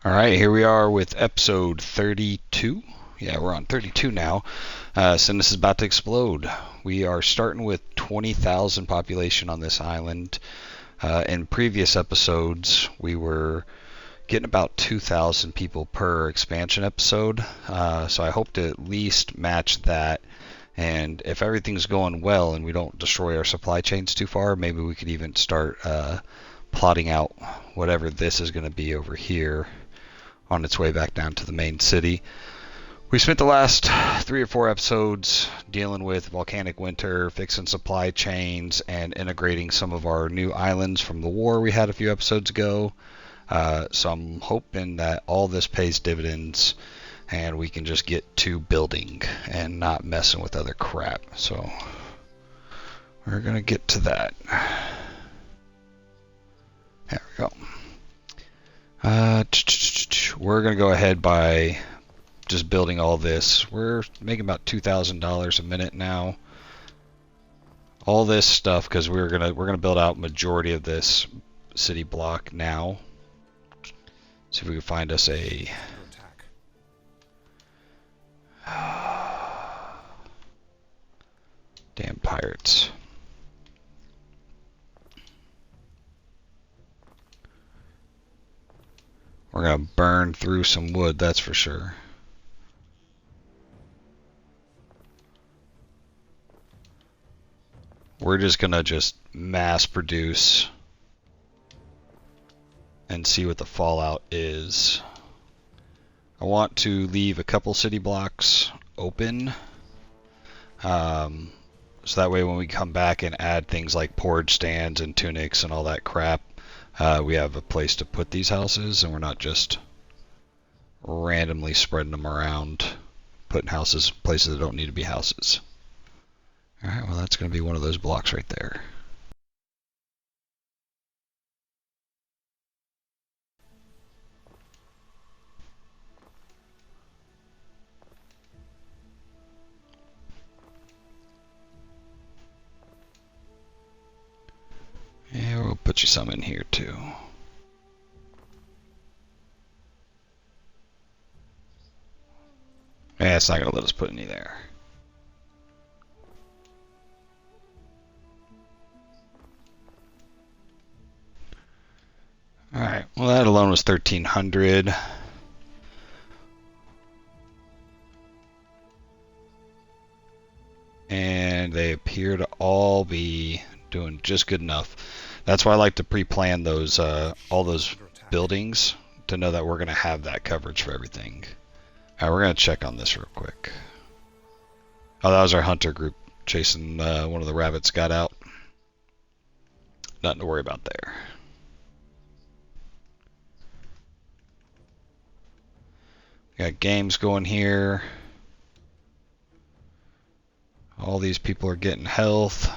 All right, here we are with episode 32. Yeah, we're on 32 now. Cinis is about to explode. We are starting with 20,000 population on this island. In previous episodes, we were getting about 2,000 people per expansion episode. So I hope to at least match that. And if everything's going well and we don't destroy our supply chains too far, maybe we could even start plotting out whatever this is going to be over here on its way back down to the main city. We spent the last 3 or 4 episodes dealing with volcanic winter, fixing supply chains, and integrating some of our new islands from the war we had a few episodes ago. So I'm hoping that all this pays dividends and we can just get to building and not messing with other crap. So we're going to get to that. There we go. We're going to go ahead by just building all this. We're making about $2,000 a minute now. All this stuff because we're gonna build out majority of this city block now. See if we can find us a damn pirates. We're gonna burn through some wood, that's for sure. We're just gonna mass produce and see what the fallout is. I want to leave a couple city blocks open, so that way when we come back and add things like porridge stands and tunics and all that crap, we have a place to put these houses and we're not just randomly spreading them around, putting houses places that don't need to be houses. Alright, well that's going to be one of those blocks right there. Yeah, we'll put you some in here too. Yeah, it's not going to let us put any there. Alright, well that alone was 1,300. And they appear to all be doing just good enough. That's why I like to pre-plan those all those buildings to know that we're going to have that coverage for everything. Alright, we're going to check on this real quick. Oh, that was our hunter group chasing one of the rabbits got out. Nothing to worry about there. Got games going here. All these people are getting health.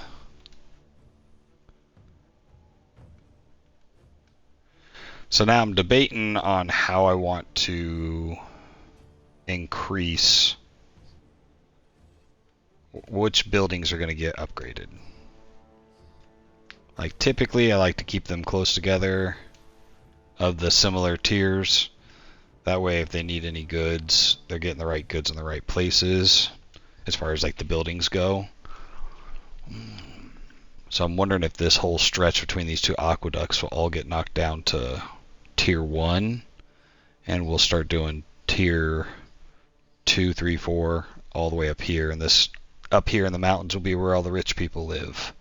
So now I'm debating on how I want to increase which buildings are going to get upgraded. Like typically I like to keep them close together of the similar tiers. That way if they need any goods, they're getting the right goods in the right places as far as like the buildings go. So I'm wondering if this whole stretch between these two aqueducts will all get knocked down to tier 1 and we'll start doing tier 2, 3, 4 all the way up here, and this up here in the mountains will be where all the rich people live.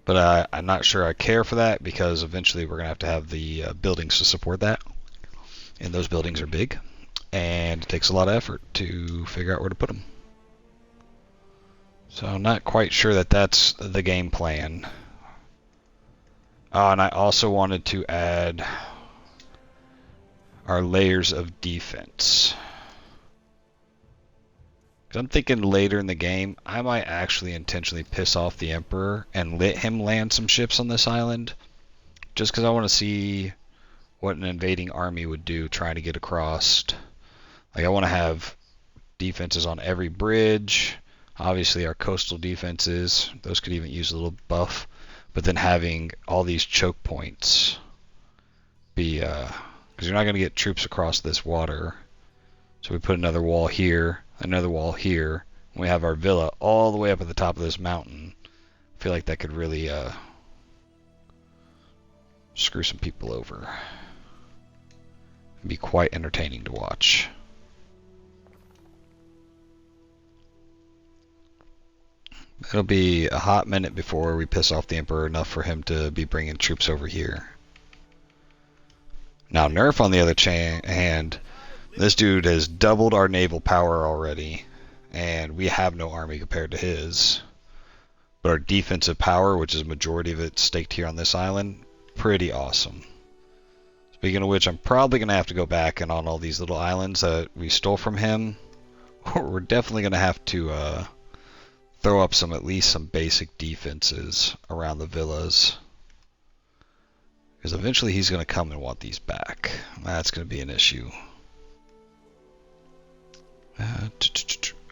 But I'm not sure I care for that because eventually we're going to have the buildings to support that. And those buildings are big and it takes a lot of effort to figure out where to put them. So I'm not quite sure that that's the game plan. And I also wanted to add our layers of defense. I'm thinking later in the game, I might actually intentionally piss off the Emperor and let him land some ships on this island. Just because I want to see what an invading army would do trying to get across. Like I want to have defenses on every bridge. Obviously our coastal defenses, those could even use a little buff. But then having all these choke points be because you're not going to get troops across this water. So we put another wall here, another wall here, and we have our villa all the way up at the top of this mountain. I feel like that could really screw some people over. It'd be quite entertaining to watch. It'll be a hot minute before we piss off the Emperor enough for him to be bringing troops over here. Now Nerf, on the other hand, this dude has doubled our naval power already, and we have no army compared to his. But our defensive power, which is a majority of it staked here on this island, pretty awesome. Speaking of which, I'm probably going to have to go back and on all these little islands that we stole from him. We're definitely going to have to throw up at least some basic defenses around the villas. Because eventually he's going to come and want these back. That's going to be an issue.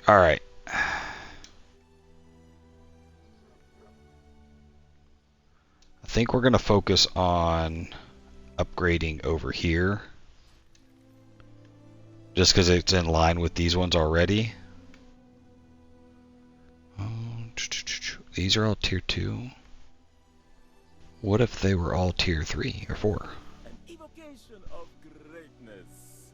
Alright. I think we're going to focus on upgrading over here. Just because it's in line with these ones already. These are all tier 2. What if they were all tier 3 or 4? An evocation of greatness.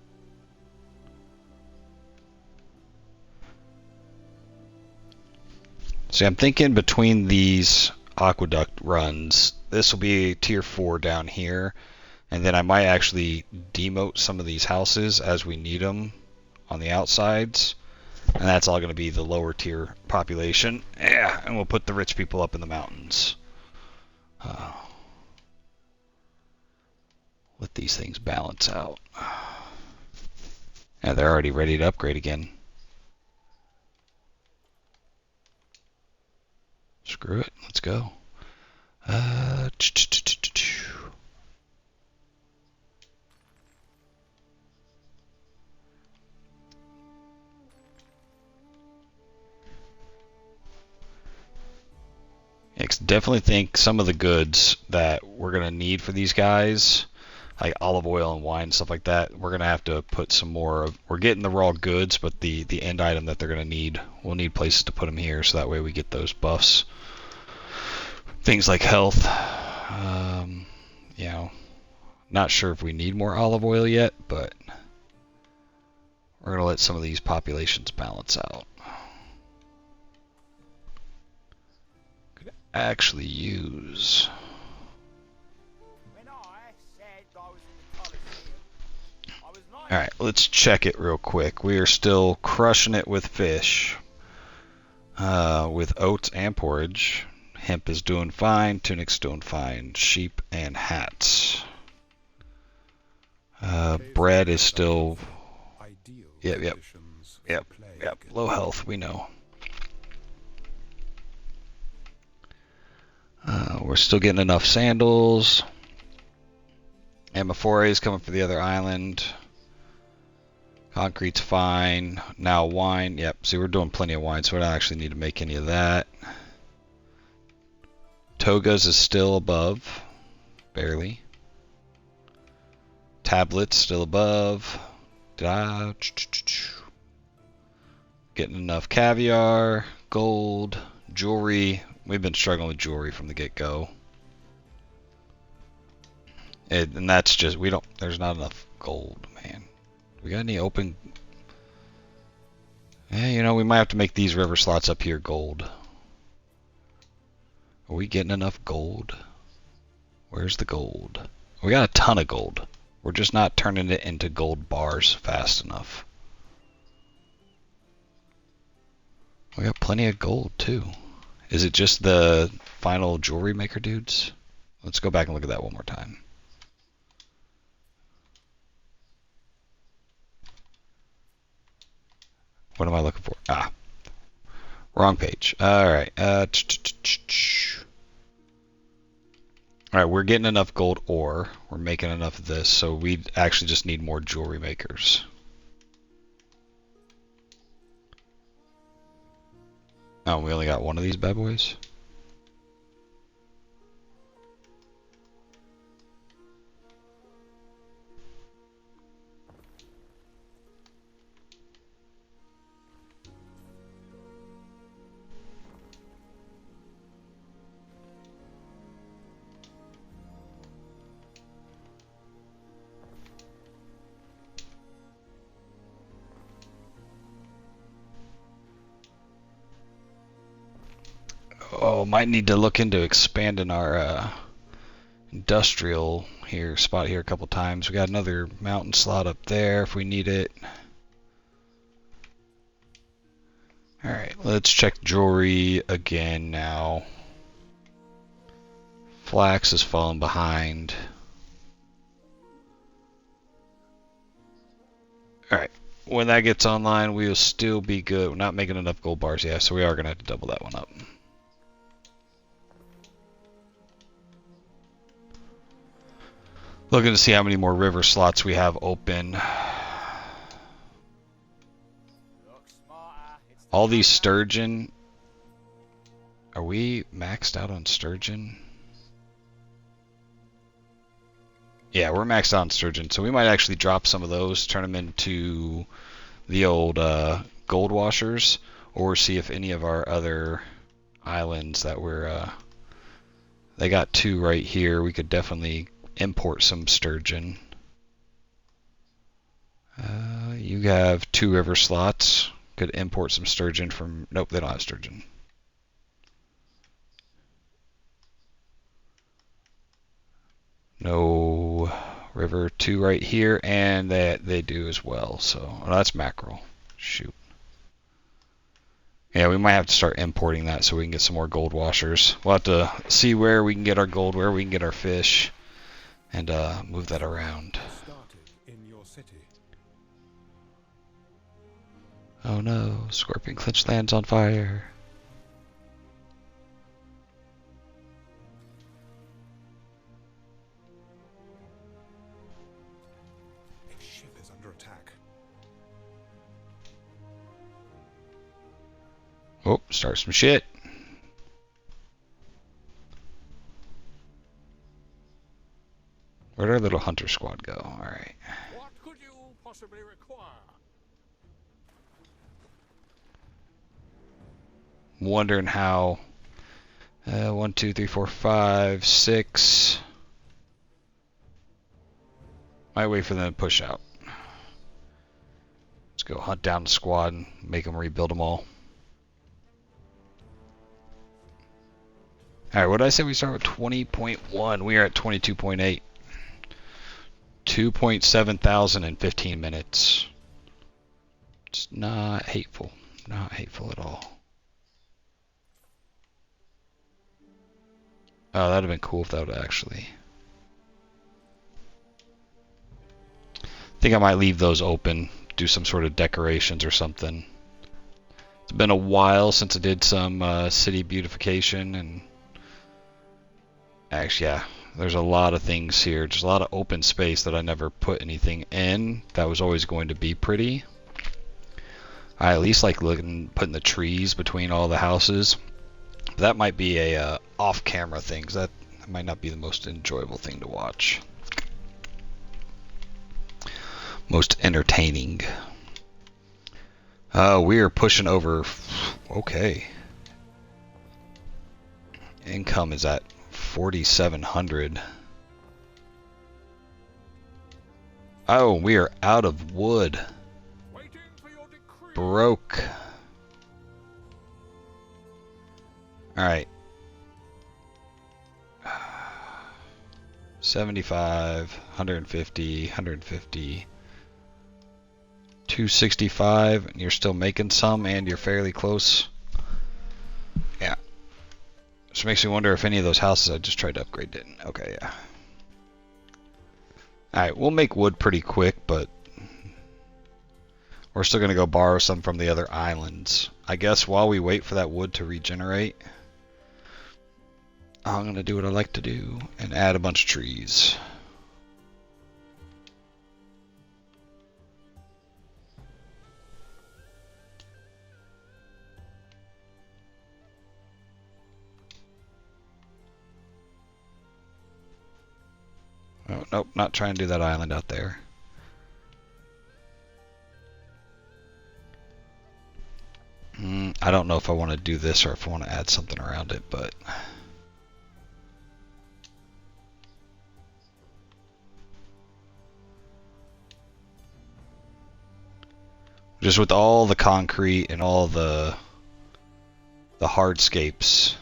See, I'm thinking between these aqueduct runs, this will be tier 4 down here, and then I might actually demote some of these houses as we need them on the outsides, and that's all going to be the lower tier population. Yeah, and we'll put the rich people up in the mountains. Let these things balance out. Yeah, they're already ready to upgrade again. Screw it, let's go. Definitely think some of the goods that we're going to need for these guys, like olive oil and wine and stuff like that, we're going to have to put some more of. We're getting the raw goods, but the end item that they're going to need, we'll need places to put them here, so that way we get those buffs. Things like health. You know, not sure if we need more olive oil yet, but we're going to let some of these populations balance out. Could actually use. Alright, let's check it real quick. We are still crushing it with fish. With oats and porridge. Hemp is doing fine. Tunic's doing fine. Sheep and hats. Bread is still... Yep. Low health, we know. We're still getting enough sandals. Amphora is coming for the other island. Concrete's fine. Now wine. Yep, see, we're doing plenty of wine, so we don't actually need to make any of that. Togas is still above. Barely. Tablets still above. Getting enough caviar, gold, jewelry. We've been struggling with jewelry from the get-go. And that's just, there's not enough gold, man. We got any open? Yeah, you know, we might have to make these river slots up here gold. Are we getting enough gold? Where's the gold? We got a ton of gold. We're just not turning it into gold bars fast enough. We got plenty of gold too. Is it just the final jewelry maker dudes? Let's go back and look at that one more time. What am I looking for? Ah, wrong page. All right. All right, we're getting enough gold ore. We're making enough of this, so we actually just need more jewelry makers. Oh, we only got one of these bad boys? might need to look into expanding our industrial spot here a couple times. We got another mountain slot up there if we need it. Alright, let's check jewelry again now. Flax has fallen behind. Alright, when that gets online, we will still be good. We're not making enough gold bars yet, so we are going to have to double that one up. Looking to see how many more river slots we have open. All these sturgeon. Are we maxed out on sturgeon? Yeah, we're maxed out on sturgeon, so we might actually drop some of those, turn them into the old gold washers, or see if any of our other islands that we're they got 2 right here. We could definitely import some sturgeon. You have 2 river slots. Could import some sturgeon from... Nope, they don't have sturgeon. No river 2 right here, and they do as well. So that's mackerel. Shoot. Yeah, we might have to start importing that so we can get some more gold washers. We'll have to see where we can get our gold, where we can get our fish, and move that around. Oh no, Scorpion Clinch lands on fire. A ship is under attack. Oh, start some shit. Where'd our little hunter squad go? Alright. What could you possibly require? I'm wondering how... 1, 2, 3, 4, 5, 6... Might wait for them to push out. Let's go hunt down the squad and make them rebuild them all. Alright, what did I say? We start with 20.1. We are at 22.8. 2.7 thousand in 15 minutes. It's not hateful. Not hateful at all. Oh, that'd have been cool if that would actually... I think I might leave those open. Do some sort of decorations or something. It's been a while since I did some city beautification, and... Actually, yeah. There's a lot of things here. Just a lot of open space that I never put anything in. That was always going to be pretty. I at least like putting the trees between all the houses. That might be a off-camera thing, 'cause that might not be the most enjoyable thing to watch. Most entertaining. We are pushing over. Okay. Income is at 4,700. Oh, we are out of wood. Broke. Alright. 75, 150, 150, 265, and you're still making some, and you're fairly close. Yeah. Which makes me wonder if any of those houses I just tried to upgrade didn't. Okay, yeah. Alright, we'll make wood pretty quick, but we're still going to go borrow some from the other islands. I guess while we wait for that wood to regenerate, I'm going to do what I like to do and add a bunch of trees. Oh, nope, not trying to do that island out there. I don't know if I want to do this or if I want to add something around it, but... Just with all the concrete and all the hardscapes,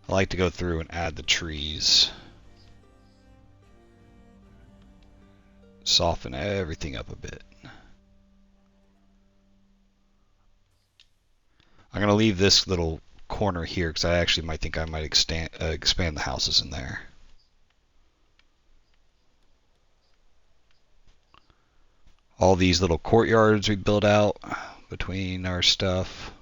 I like to go through and add the trees. Soften everything up a bit. I'm going to leave this little corner here because I actually might think I might expand the houses in there. All these little courtyards we build out between our stuff.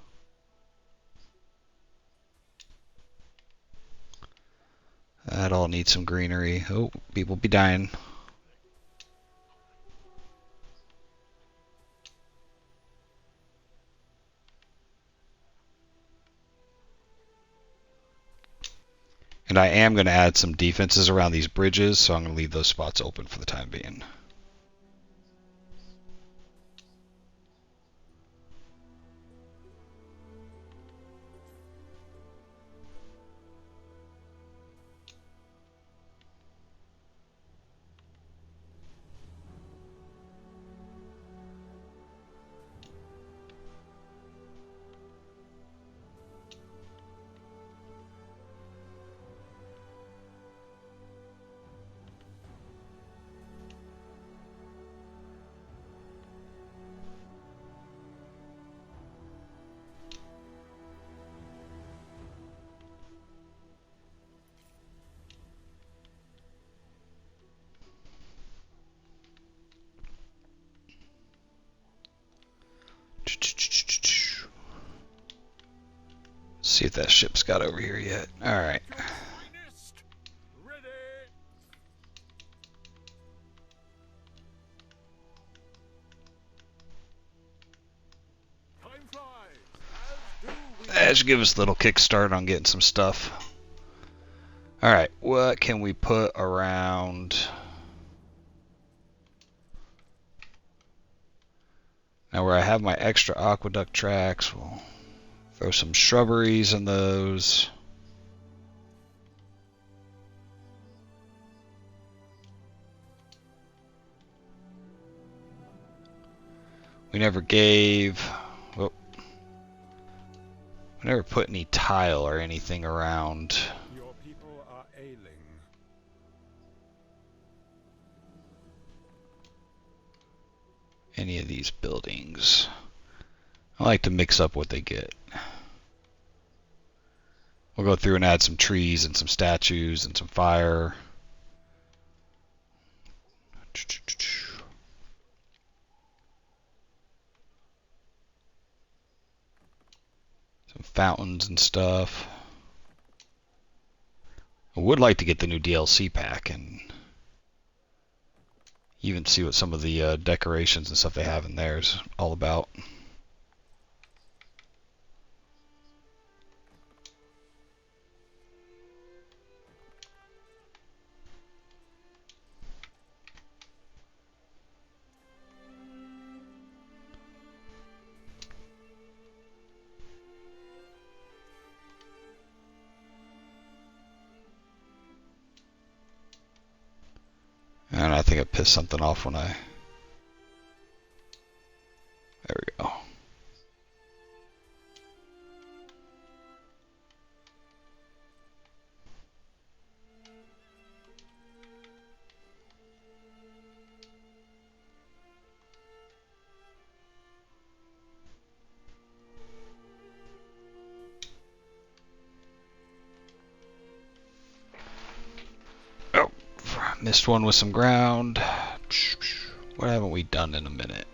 That all needs some greenery. Oh, people be dying. And I am going to add some defenses around these bridges, so I'm going to leave those spots open for the time being. See if that ship's got over here yet. Alright. Finest. Ready. Time flies. That should give us a little kickstart on getting some stuff. Alright, what can we put around? Now where I have my extra aqueduct tracks, we'll throw some shrubberies in those. We never gave... Oh, we never put any tile or anything around Your people are ailing. any of these buildings. I like to mix up what they get. We'll go through and add some trees and some statues and some fire. Some fountains and stuff. I would like to get the new DLC pack and even see what some of the decorations and stuff they have in there is all about. And I think I pissed something off when I... There we go. Oh, missed one with some ground. What haven't we done in a minute?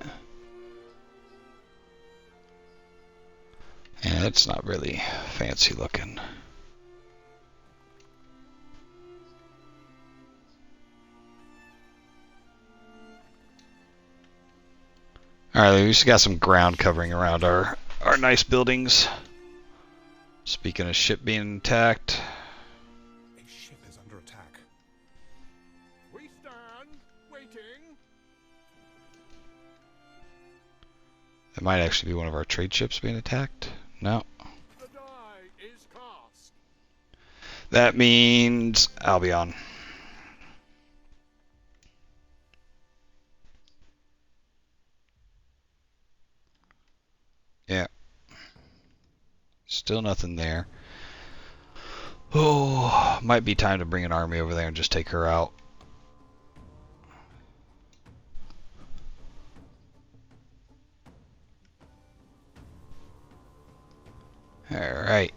Yeah, it's not really fancy looking. Alright, we just got some ground covering around our nice buildings. Speaking of ship being attacked. A ship is under attack. We stand waiting. It might actually be one of our trade ships being attacked. No. The die is cast. That means Albion. Yeah. Still nothing there. Oh, might be time to bring an army over there and just take her out. Alright.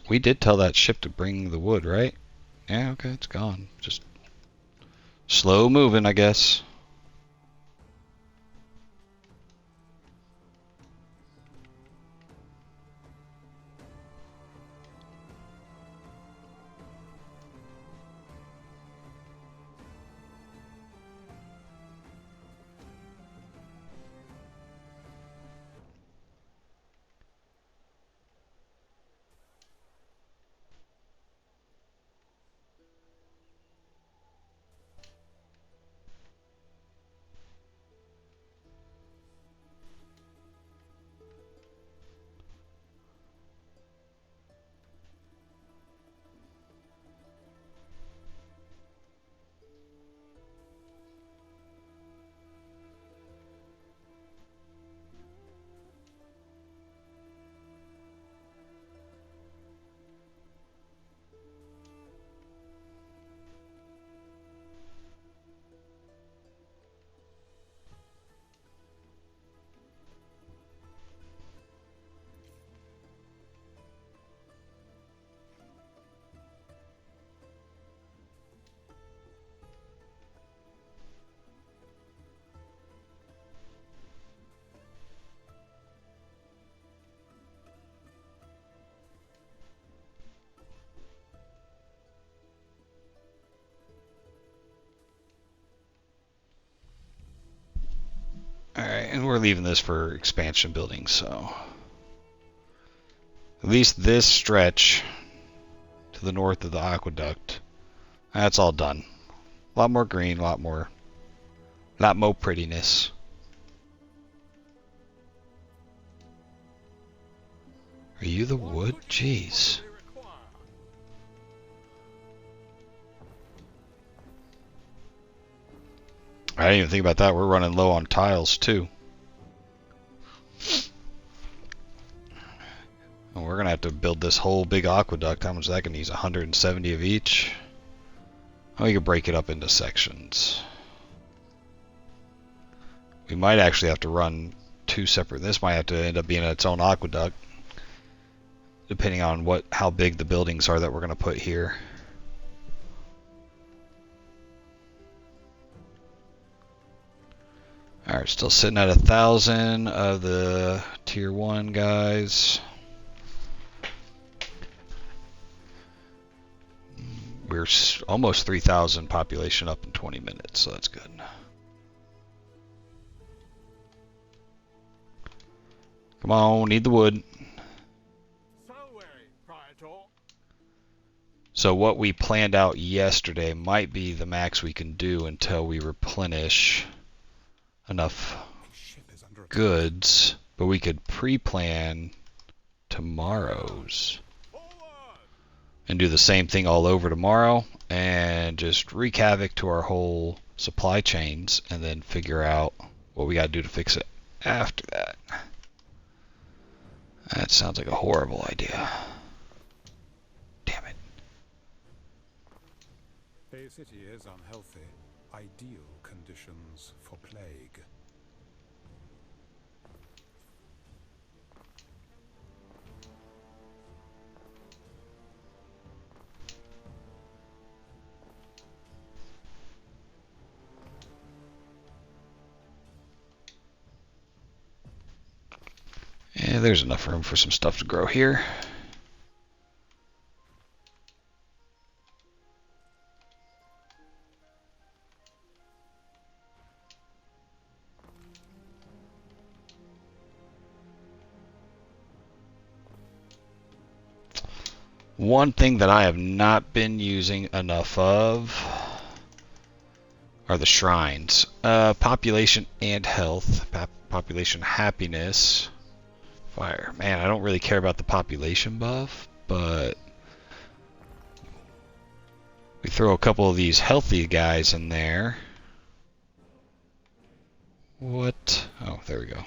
We did tell that ship to bring the wood, right? Yeah, okay, it's gone. Just slow moving, I guess. Alright, and we're leaving this for expansion buildings, so at least this stretch to the north of the aqueduct, that's all done. A lot more green, a lot more prettiness. Are you the wood? Jeez. I didn't even think about that. We're running low on tiles too. And we're gonna have to build this whole big aqueduct. How much is that gonna use? 170 of each? Oh, you can break it up into sections. We might actually have to run two separate. This might have to end up being its own aqueduct, depending on how big the buildings are that we're gonna put here. Alright, still sitting at 1,000 of the tier 1 guys. We're almost 3,000 population up in 20 minutes, so that's good. Come on, need the wood. So what we planned out yesterday might be the max we can do until we replenish enough goods, but we could pre-plan tomorrow's and do the same thing all over tomorrow and just wreak havoc to our whole supply chains and then figure out what we got to do to fix it after that. That sounds like a horrible idea. Damn it. A city is unhealthy. Ideal conditions for plague. Yeah, there's enough room for some stuff to grow here. One thing that I have not been using enough of are the shrines. Population and health. Population happiness. Fire. Man, I don't really care about the population buff, but we throw a couple of these healthy guys in there. What? Oh, there we go.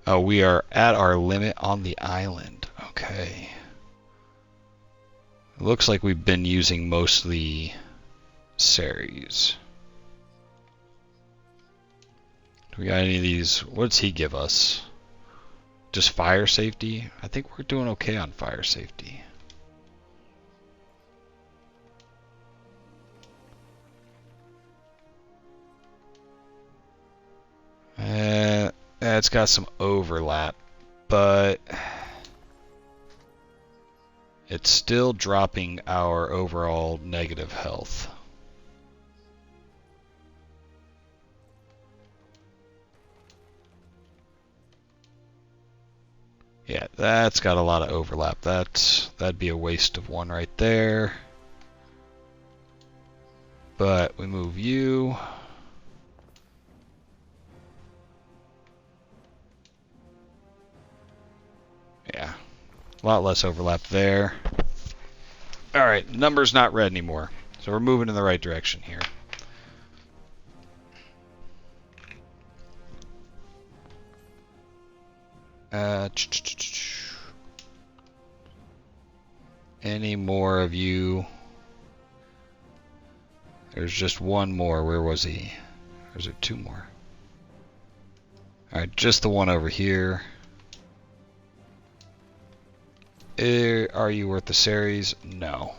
Oh, we are at our limit on the island. Okay. It looks like we've been using mostly Ceres. Do we got any of these? What does he give us? Just fire safety? I think we're doing okay on fire safety. It's got some overlap, but it's still dropping our overall negative health. Yeah, that's got a lot of overlap. That'd be a waste of one right there. But we move you. Yeah, a lot less overlap there. Alright, number's not red anymore. So we're moving in the right direction here. Any more of you? There's just one more. Where was he? Or is it two more? Alright, just the one over here. Are you worth the Ceres? No.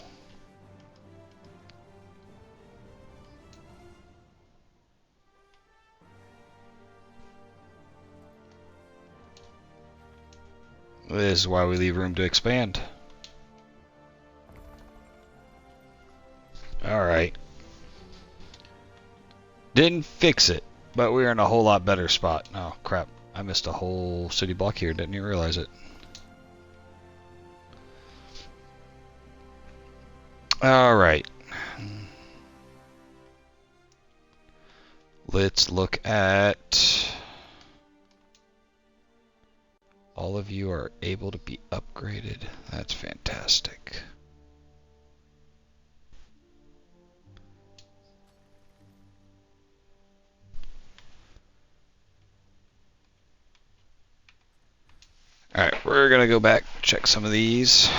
This is why we leave room to expand. Alright. Didn't fix it, but we're in a whole lot better spot. Oh, crap. I missed a whole city block here. Didn't even realize it. Alright. Let's look at... All of you are able to be upgraded. That's fantastic. Alright, we're going to go back, check some of these.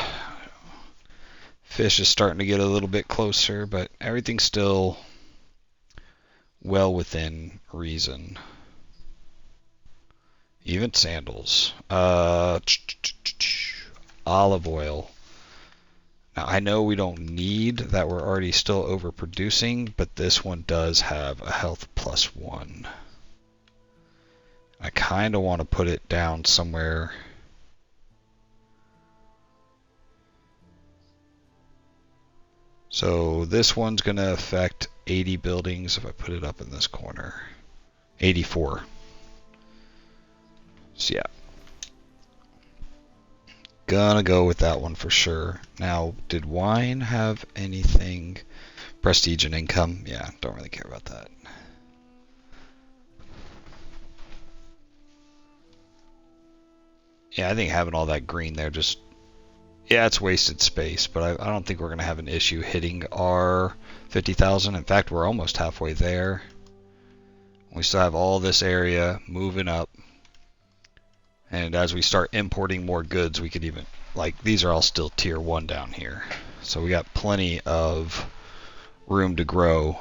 Fish is starting to get a little bit closer, but everything's still well within reason. Even sandals. Olive oil. Now, I know we don't need that, we're already still overproducing, but this one does have a health +1. I kind of want to put it down somewhere. So this one's going to affect 80 buildings if I put it up in this corner. 84. So yeah. Gonna go with that one for sure. Now, did wine have anything? Prestige and income? Yeah, don't really care about that. Yeah, I think having all that green there just... Yeah, it's wasted space, but I don't think we're going to have an issue hitting our 50,000. In fact, we're almost halfway there. We still have all this area moving up. And as we start importing more goods, we could even... Like, these are all still tier 1 down here. So we got plenty of room to grow.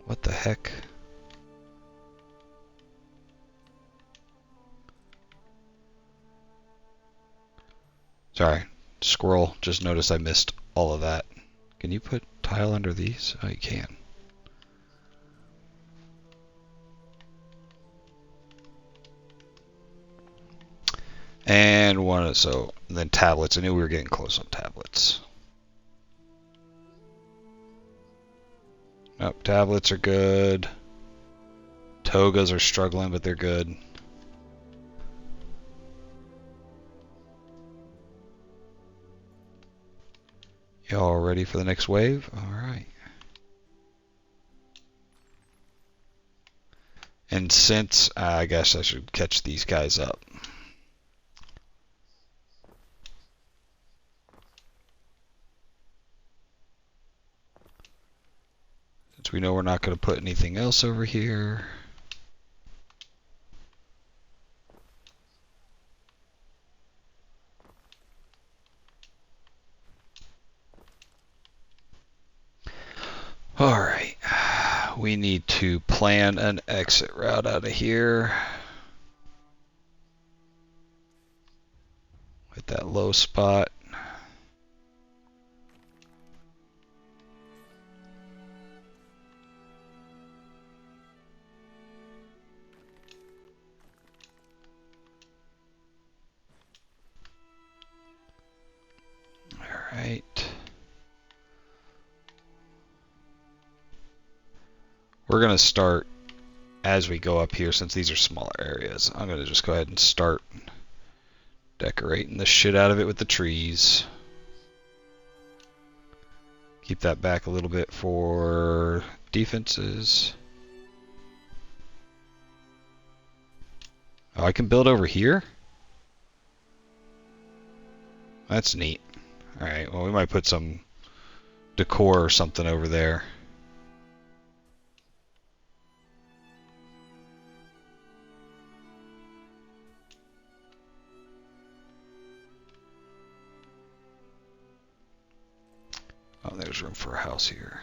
What the heck? Sorry, squirrel. Just noticed I missed all of that. Can you put tile under these? Oh, you can. And one, so then tablets. I knew we were getting close on tablets. Nope, tablets are good. Togas are struggling, but they're good. Y'all ready for the next wave? All right. And since I guess I should catch these guys up. we know we're not going to put anything else over here. Alright, we need to plan an exit route out of here. At that low spot. Alright. We're going to start as we go up here, since these are smaller areas. I'm going to just go ahead and start decorating the shit out of it with the trees. Keep that back a little bit for defenses. Oh, I can build over here? That's neat. Alright, well, we might put some decor or something over there. Oh, there's room for a house here.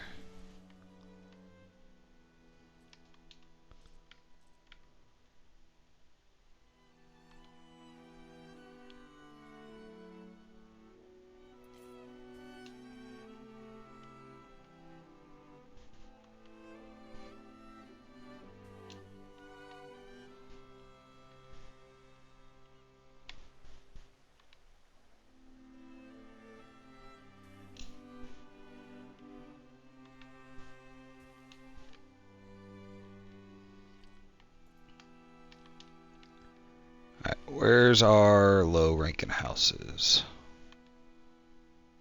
Alright, where's our low ranking houses?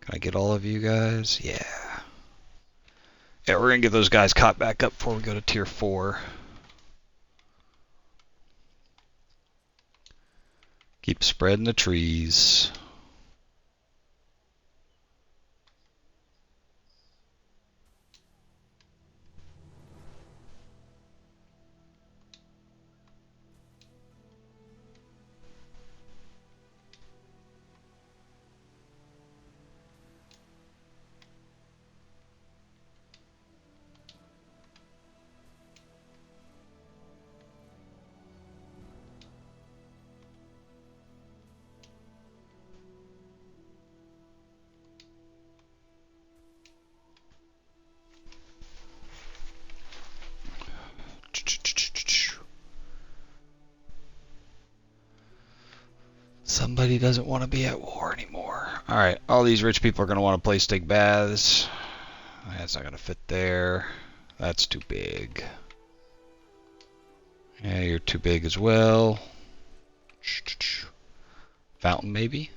Can I get all of you guys? Yeah. Yeah, we're gonna get those guys caught back up before we go to tier 4. Keep spreading the trees. Somebody doesn't want to be at war anymore. Alright, all these rich people are going to want to play stake baths. That's not going to fit there. That's too big. Yeah, you're too big as well. Fountain, maybe?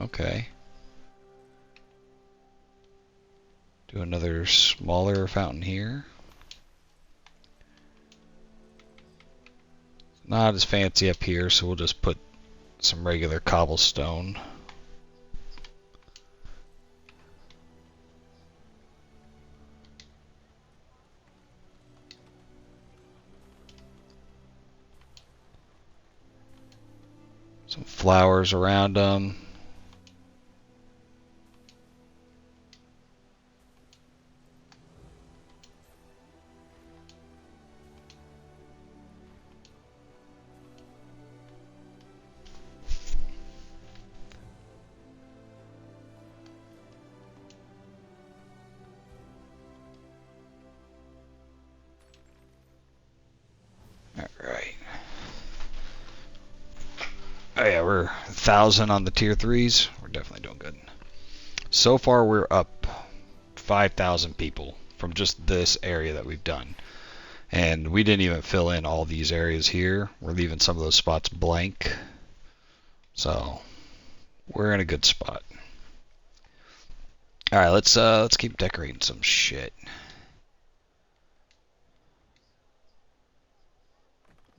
Okay. Do another smaller fountain here. Not as fancy up here, so we'll just put some regular cobblestone. Some flowers around them. Alright. Oh yeah, we're 1,000 on the tier 3s. We're definitely doing good. So far we're up 5,000 people from just this area that we've done. And we didn't even fill in all these areas here. We're leaving some of those spots blank. So we're in a good spot. Alright, let's keep decorating some shit.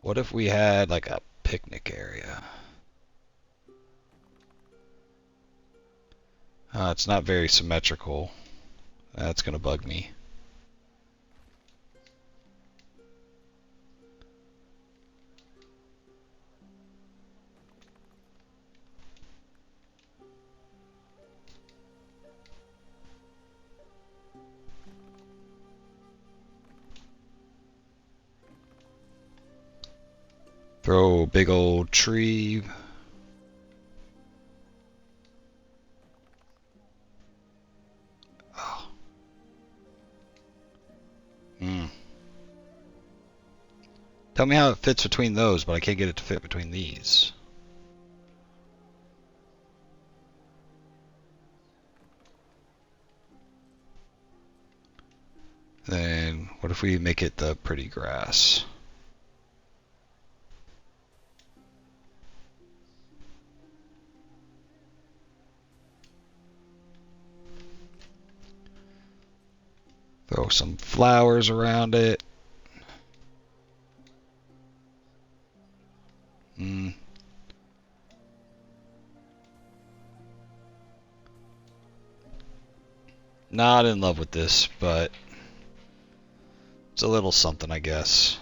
What if we had like a picnic area? It's not very symmetrical. That's gonna bug me. Throw a big old tree. Oh. Tell me how it fits between those, but I can't get it to fit between these. Then what if we make it the pretty grass? Throw some flowers around it. Not in love with this, but it's a little something, I guess.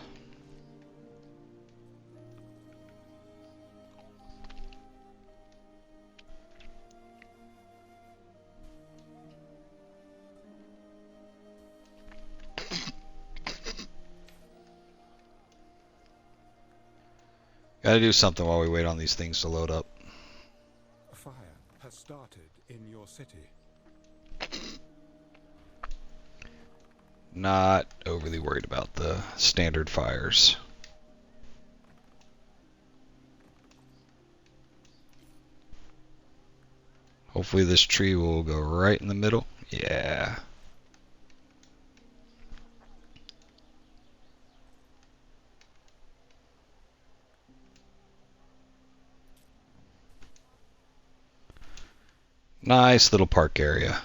Gotta do something while we wait on these things to load up. A fire has started in your city. Not overly worried about the standard fires. Hopefully this tree will go right in the middle. Yeah. Nice little park area.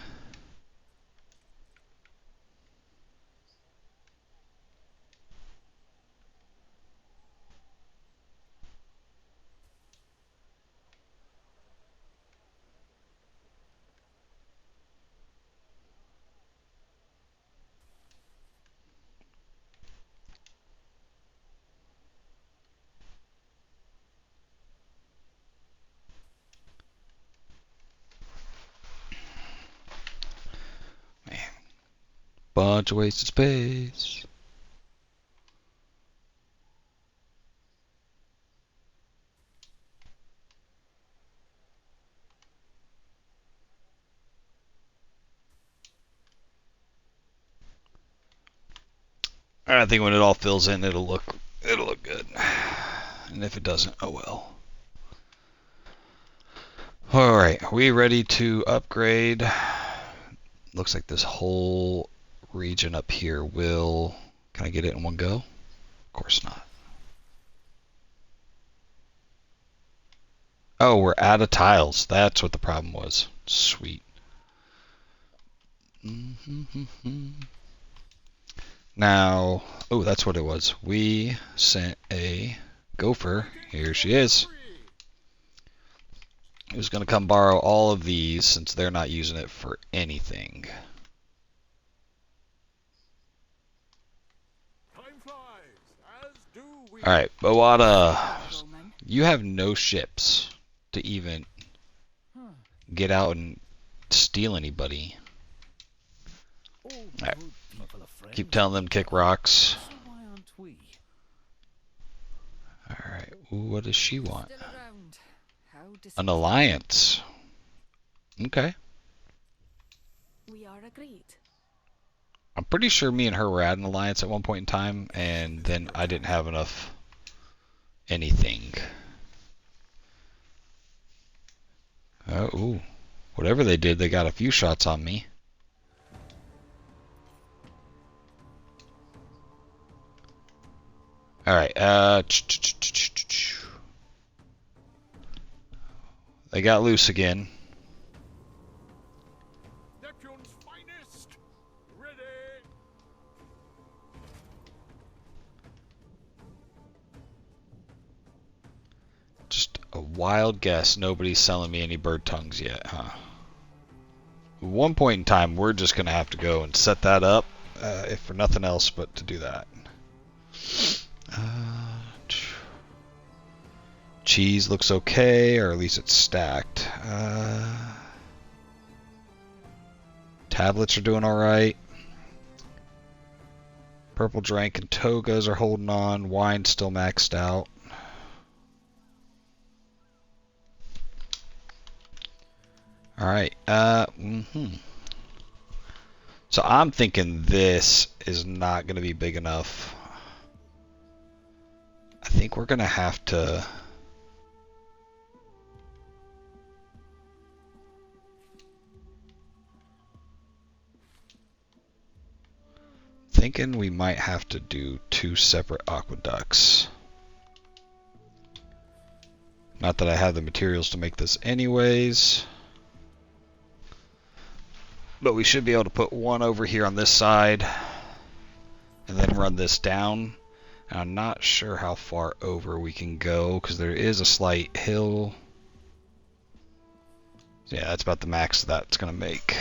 Man. Bunch of wasted space. I think when it all fills in, it'll look good. And if it doesn't, oh well. All right, are we ready to upgrade? Looks like this whole region up here will. Can I get it in one go? Of course not. Oh, we're out of tiles. That's what the problem was. Sweet. Now, oh, that's what it was. We sent a gopher. Here she is. Who's going to come borrow all of these since they're not using it for anything. Alright, Bowada, you have no ships to even get out and steal anybody. Alright, keep telling them to kick rocks. Alright, what does she want? An alliance. Okay. We are agreed. I'm pretty sure me and her were at an alliance at one point in time, and then I didn't have enough anything. Ooh. Whatever they did, they got a few shots on me. Alright, they got loose again. Neptune's finest. Ready. Just a wild guess. Nobody's selling me any bird tongues yet, huh? At one point in time, we're just going to have to go and set that up, if for nothing else but to do that. Cheese looks okay, or at least it's stacked. Tablets are doing alright. Purple Drank and Togas are holding on. Wine's still maxed out. Alright, So I'm thinking this is not going to be big enough. I think we're going to have to... Thinking we might have to do 2 separate aqueducts. Not that I have the materials to make this anyways. But we should be able to put one over here on this side and then run this down. And I'm not sure how far over we can go because there is a slight hill. Yeah, that's about the max that's going to make.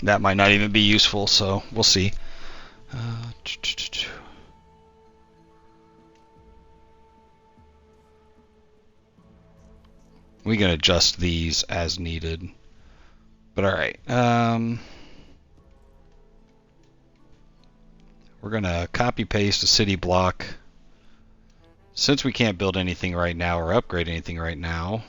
That might not even be useful, so we'll see. We can adjust these as needed. But alright. We're going to copy paste a city block. Since we can't build anything right now or upgrade anything right now,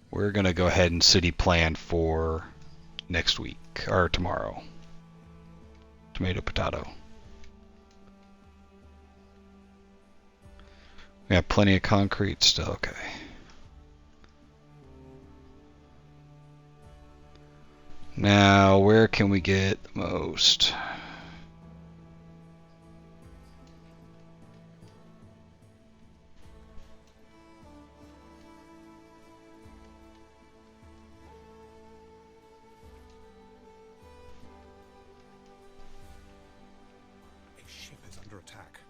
we're going to go ahead and city plan for next week, or tomorrow. Tomato, potato. We have plenty of concrete still, okay. Now, where can we get the most? A ship is under attack.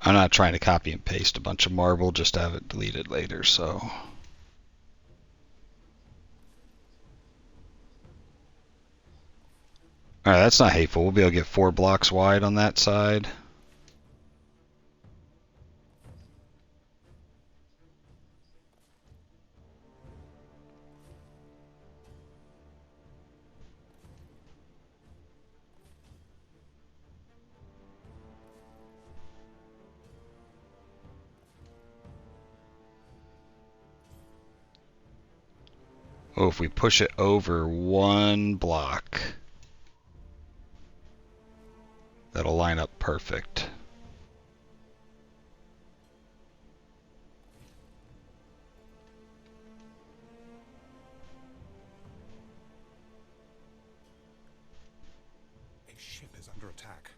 I'm not trying to copy and paste a bunch of marble just to have it deleted later, so... Alright, that's not hateful. We'll be able to get 4 blocks wide on that side. Oh, if we push it over 1 block, that'll line up perfect. A ship is under attack.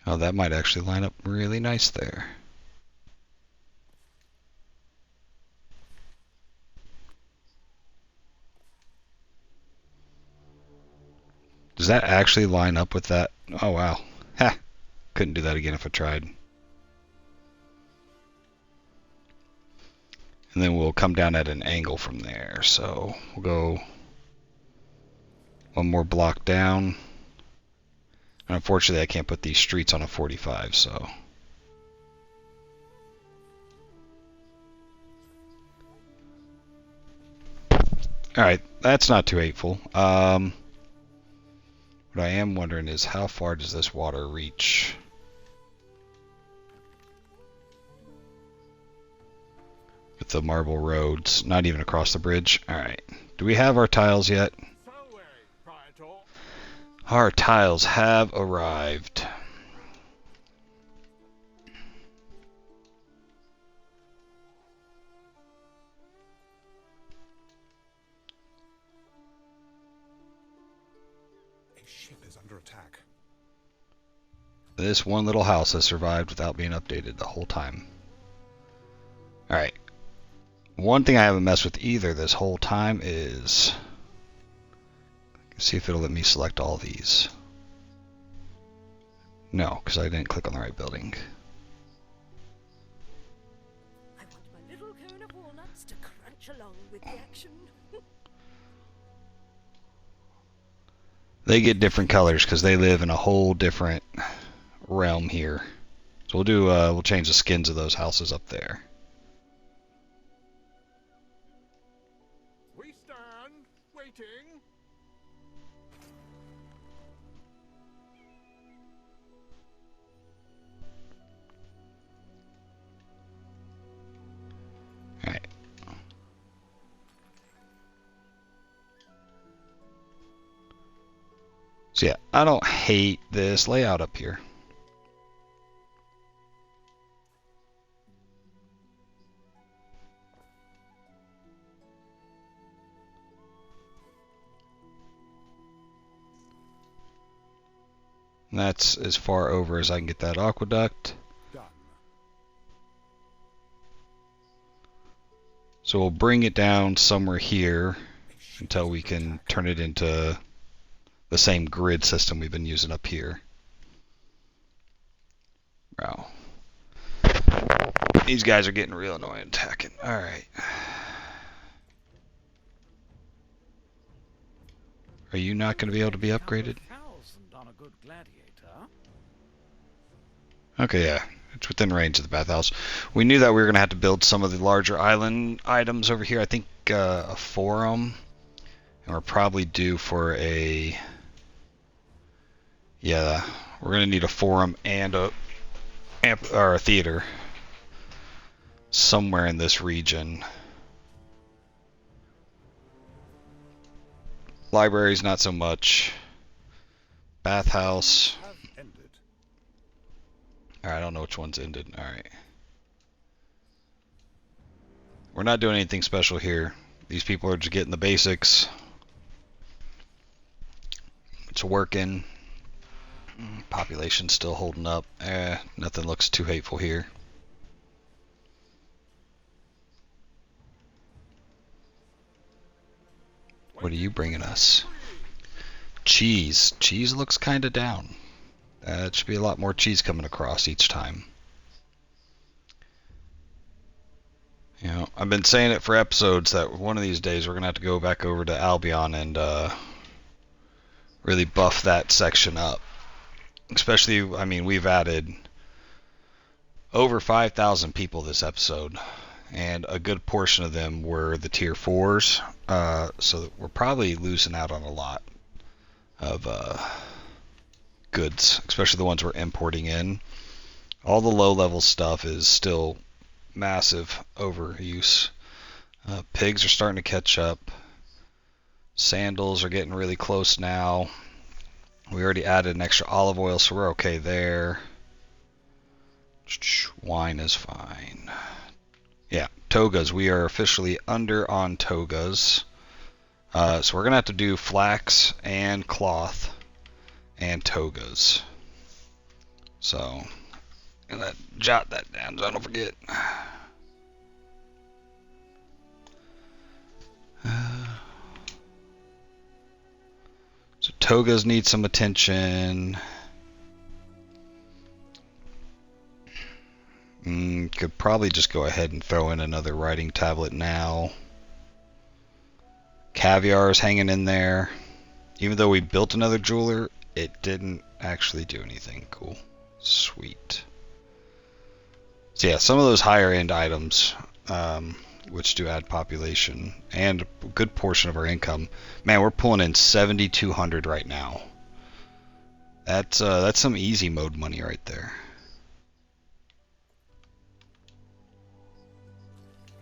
Oh, that might actually line up really nice there. Does that actually line up with that? Oh, wow. Ha! Couldn't do that again if I tried. And then we'll come down at an angle from there. So we'll go 1 more block down. And unfortunately, I can't put these streets on a 45, so... Alright, that's not too hateful. What I am wondering is how far does this water reach? With the marble roads, not even across the bridge. Alright, do we have our tiles yet? So very, Praetor. Our tiles have arrived. A ship is under attack. This one little house has survived without being updated the whole time. Alright. One thing I haven't messed with either this whole time is... See if it'll let me select all these. No, because I didn't click on the right building. They get different colors because they live in a whole different realm here. So we'll change the skins of those houses up there. We stand waiting. Alright. So yeah, I don't hate this layout up here. And that's as far over as I can get that aqueduct. Done. So we'll bring it down somewhere here until we can turn it into the same grid system we've been using up here. Wow. These guys are getting real annoying attacking. Alright. Are you not going to be able to be upgraded? Okay, yeah. It's within range of the bathhouse. We knew that we were going to have to build some of the larger island items over here. I think a forum. And we're probably due for a... Yeah, we're going to need a forum and a theater somewhere in this region. Libraries, not so much. Bathhouse. Have ended. Alright, I don't know which one's ended. Alright. We're not doing anything special here. These people are just getting the basics. It's working. Population's still holding up. Nothing looks too hateful here. What are you bringing us? Cheese. Cheese looks kind of down. It should be a lot more cheese coming across each time. You know, I've been saying it for episodes that one of these days we're going to have to go back over to Albion and really buff that section up. Especially, I mean, we've added over 5,000 people this episode, and a good portion of them were the tier 4s, so we're probably losing out on a lot of goods, especially the ones we're importing in. All the low-level stuff is still massive overuse. Pigs are starting to catch up. Sandals are getting really close now. We already added an extra olive oil, so we're okay there. Wine is fine. Yeah, togas. We are officially under on togas. So we're going to have to do flax and cloth and togas. So, I'm going to jot that down so I don't forget. So togas need some attention. Could probably just go ahead and throw in another writing tablet now. Caviar is hanging in there. Even though we built another jeweler, it didn't actually do anything. Cool. Sweet. So yeah, some of those higher end items, which do add population and a good portion of our income. Man, we're pulling in 7,200 right now. That's some easy mode money right there.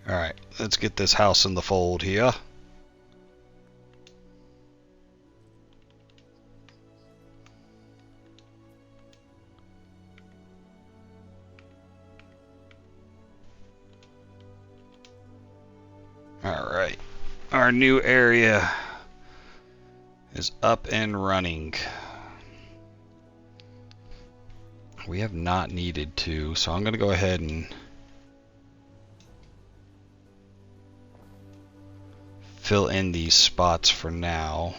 Alright, let's get this house in the fold here. Alright, our new area is up and running. We have not needed to, so I'm going to go ahead and fill in these spots for now.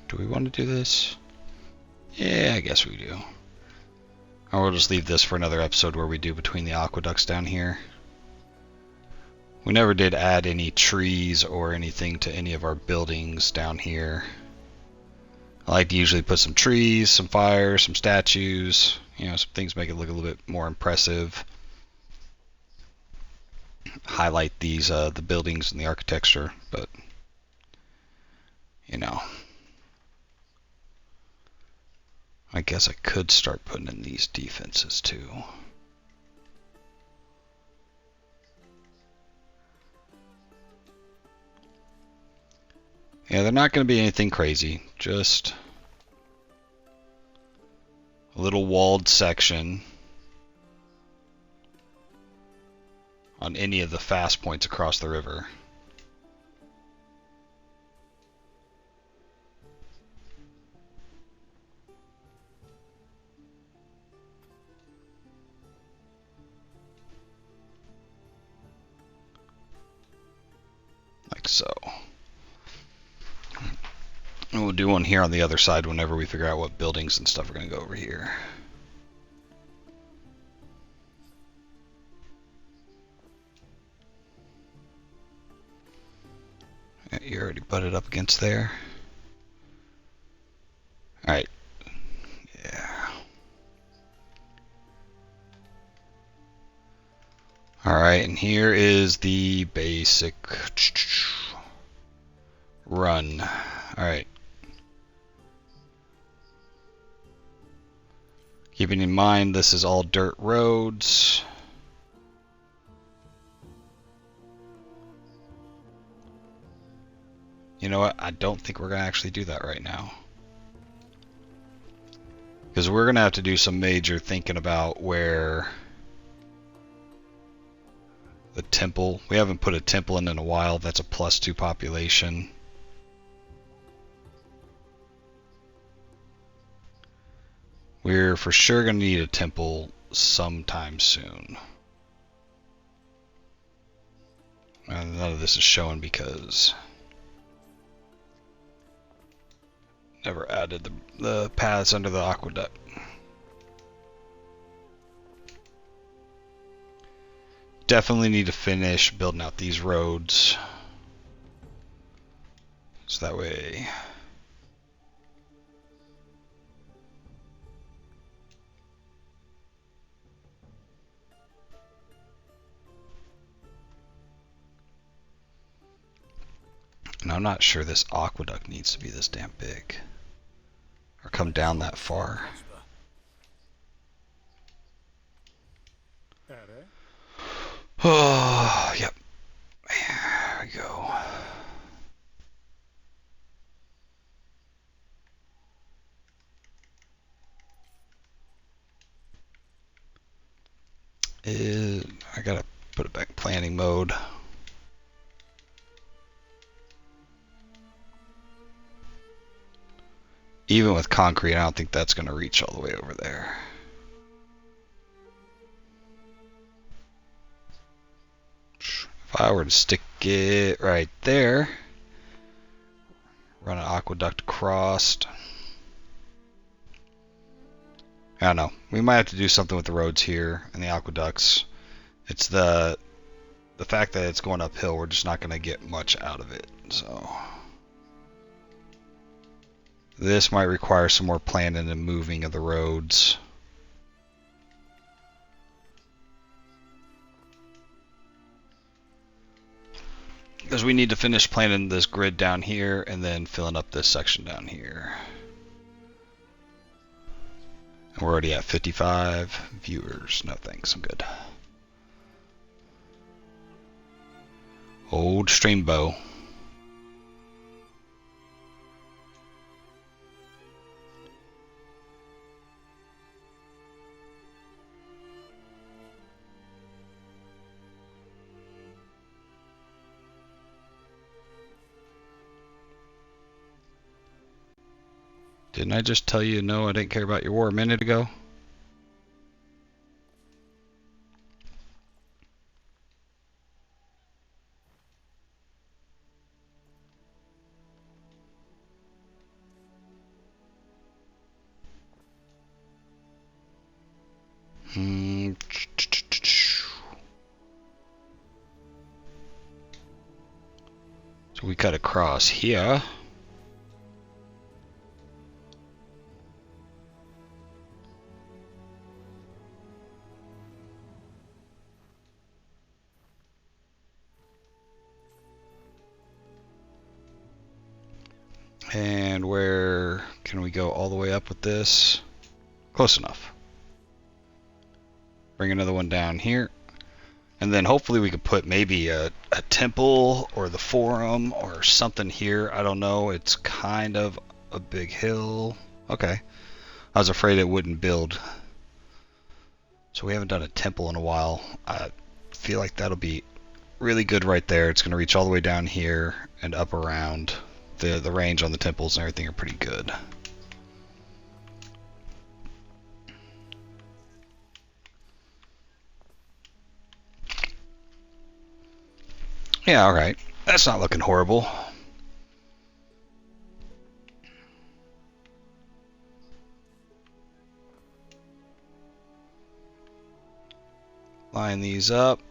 Do we want to do this? Yeah, I guess we do. Or we'll just leave this for another episode where we do between the aqueducts down here. We never did add any trees or anything to any of our buildings down here. I like to usually put some trees, some fires, some statues, you know, some things make it look a little bit more impressive. Highlight these the buildings and the architecture, but you know, I guess I could start putting in these defenses too. Yeah, they're not going to be anything crazy, just a little walled section on any of the fast points across the river. Like so. And we'll do one here on the other side whenever we figure out what buildings and stuff are going to go over here. You already butted up against there. Alright. Yeah. Alright, and here is the basic run. Alright. Keeping in mind this is all dirt roads. You know what? I don't think we're going to actually do that right now. Because we're going to have to do some major thinking about where the temple... We haven't put a temple in a while. That's a +2 population. We're for sure going to need a temple sometime soon. And none of this is showing because... Never added the paths under the aqueduct. Definitely need to finish building out these roads. So that way... And I'm not sure this aqueduct needs to be this damn big. Or come down that far. Oh, yep. There we go. I gotta put it back in planning mode. Even with concrete, I don't think that's gonna reach all the way over there. If I were to stick it right there, run an aqueduct across. I don't know. We might have to do something with the roads here and the aqueducts. It's the fact that it's going uphill, we're just not going to get much out of it. So this might require some more planning and moving of the roads. Because we need to finish planning this grid down here and then filling up this section down here. And we're already at 55 viewers. No thanks, I'm good. Old Streambow. Didn't I just tell you no, I didn't care about your war a minute ago? So we cut across here. And where can we go all the way up with this? Close enough. Bring another one down here. And then hopefully we could put maybe a temple or the forum or something here. I don't know. It's kind of a big hill. Okay. I was afraid it wouldn't build. So we haven't done a temple in a while. I feel like that'll be really good right there. It's going to reach all the way down here and up around. The range on the temples and everything are pretty good. Yeah, alright. That's not looking horrible. Line these up.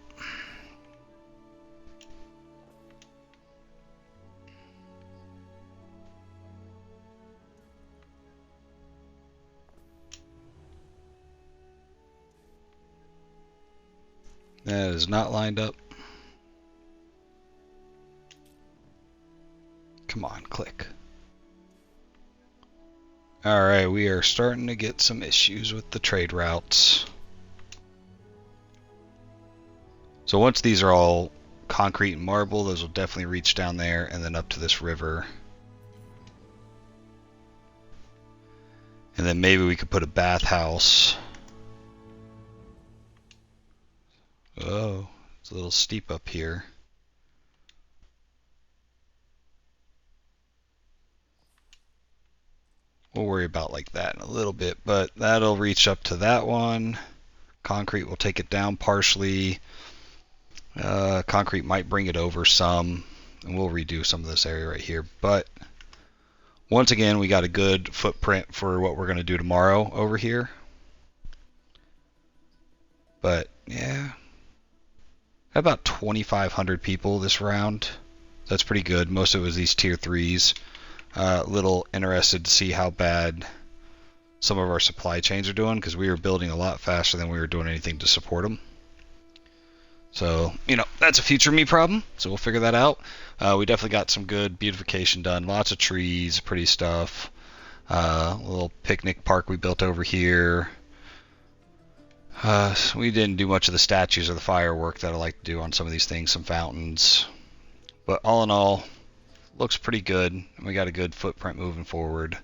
That is not lined up. Come on, click. Alright, we are starting to get some issues with the trade routes. So once these are all concrete and marble, those will definitely reach down there and then up to this river. And then maybe we could put a bathhouse. Oh, it's a little steep up here. We'll worry about like that in a little bit, but that'll reach up to that one. Concrete will take it down partially. Concrete might bring it over some, and we'll redo some of this area right here. But once again, we got a good footprint for what we're going to do tomorrow over here. But yeah, about 2,500 people this round. That's pretty good. Most of it was these tier 3s. Little interested to see how bad some of our supply chains are doing, because we were building a lot faster than we were doing anything to support them. So, you know, that's a future me problem, so we'll figure that out. We definitely got some good beautification done. Lots of trees, pretty stuff. Little picnic park we built over here. We didn't do much of the statues or the firework that I like to do on some of these things, some fountains. But all in all, looks pretty good. We got a good footprint moving forward.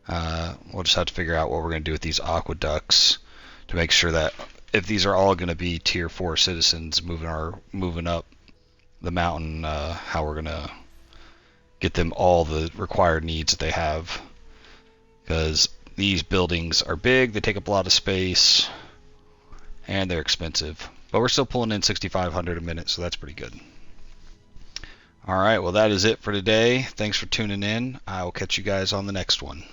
We'll just have to figure out what we're going to do with these aqueducts to make sure that if these are all going to be tier 4 citizens moving up the mountain, how we're going to get them all the required needs that they have. Because these buildings are big, they take up a lot of space, and they're expensive. But we're still pulling in 6,500 a minute, so that's pretty good. Alright, well that is it for today. Thanks for tuning in. I will catch you guys on the next one.